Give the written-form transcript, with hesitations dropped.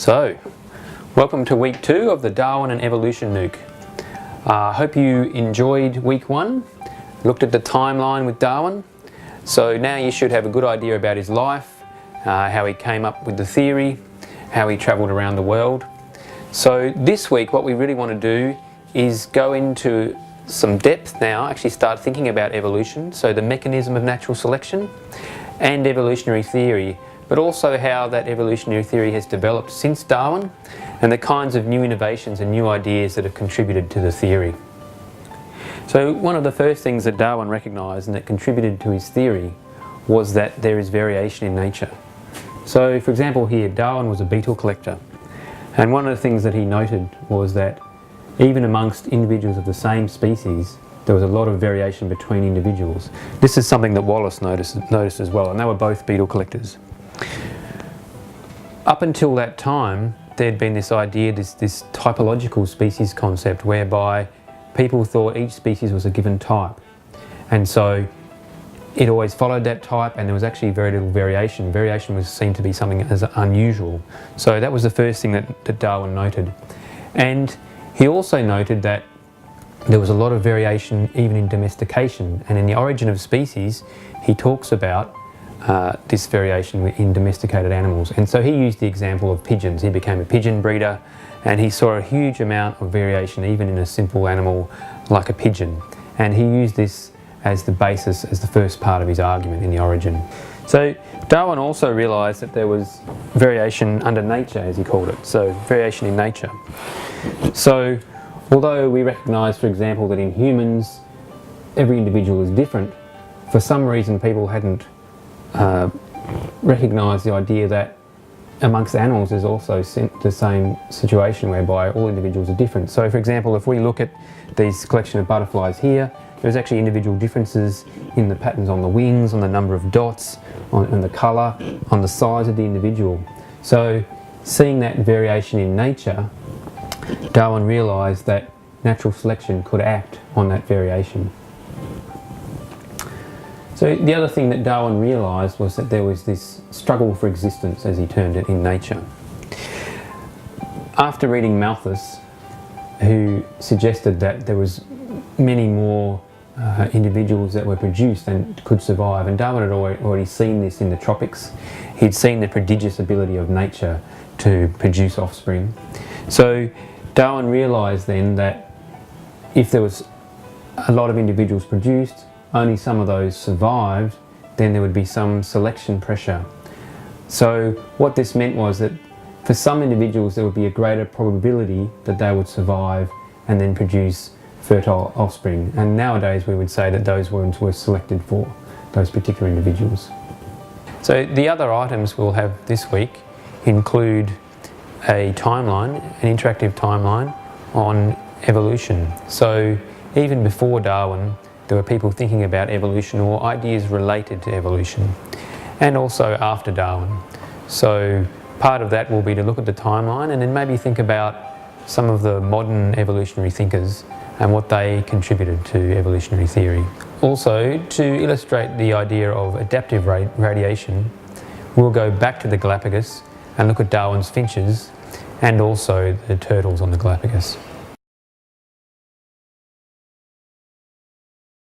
So, welcome to week 2 of the Darwin and Evolution MOOC. Hope you enjoyed week 1, looked at the timeline with Darwin. So now you should have a good idea about his life, how he came up with the theory, how he travelled around the world. So this week what we really want to do is go into some depth now, actually start thinking about evolution, so the mechanism of natural selection and evolutionary theory, but also how that evolutionary theory has developed since Darwin and the kinds of new innovations and new ideas that have contributed to the theory. So one of the first things that Darwin recognised and that contributed to his theory was that there is variation in nature. So for example here, Darwin was a beetle collector, and one of the things that he noted was that even amongst individuals of the same species, there was a lot of variation between individuals. This is something that Wallace noticed as well, and they were both beetle collectors. Up until that time, there'd been this idea, this typological species concept, whereby people thought each species was a given type. And so it always followed that type, and there was actually very little variation. Variation was seen to be something as unusual. So that was the first thing that Darwin noted. And he also noted that there was a lot of variation even in domestication, and in The Origin of Species he talks about this variation in domesticated animals. And so he used the example of pigeons. He became a pigeon breeder and he saw a huge amount of variation even in a simple animal like a pigeon, and he used this as the basis, as the first part of his argument in The Origin. So Darwin also realised that there was variation under nature, as he called it, so variation in nature. So although we recognise, for example, that in humans every individual is different, for some reason people hadn't recognised the idea that amongst animals there's also the same situation whereby all individuals are different. So for example, if we look at these collection of butterflies here, there's actually individual differences in the patterns on the wings, on the number of dots, on the colour, on the size of the individual. So seeing that variation in nature, Darwin realised that natural selection could act on that variation. So the other thing that Darwin realised was that there was this struggle for existence, as he termed it, in nature. After reading Malthus, who suggested that there was many more individuals that were produced than could survive, and Darwin had already seen this in the tropics. He'd seen the prodigious ability of nature to produce offspring. So Darwin realised then that if there was a lot of individuals produced, only some of those survived, then there would be some selection pressure. So what this meant was that for some individuals there would be a greater probability that they would survive and then produce fertile offspring. And nowadays we would say that those ones were selected for those particular individuals. So the other items we'll have this week include a timeline, an interactive timeline on evolution. So even before Darwin, there were people thinking about evolution or ideas related to evolution, and also after Darwin. So part of that will be to look at the timeline and then maybe think about some of the modern evolutionary thinkers and what they contributed to evolutionary theory. Also, to illustrate the idea of adaptive radiation, we'll go back to the Galapagos and look at Darwin's finches and also the turtles on the Galapagos.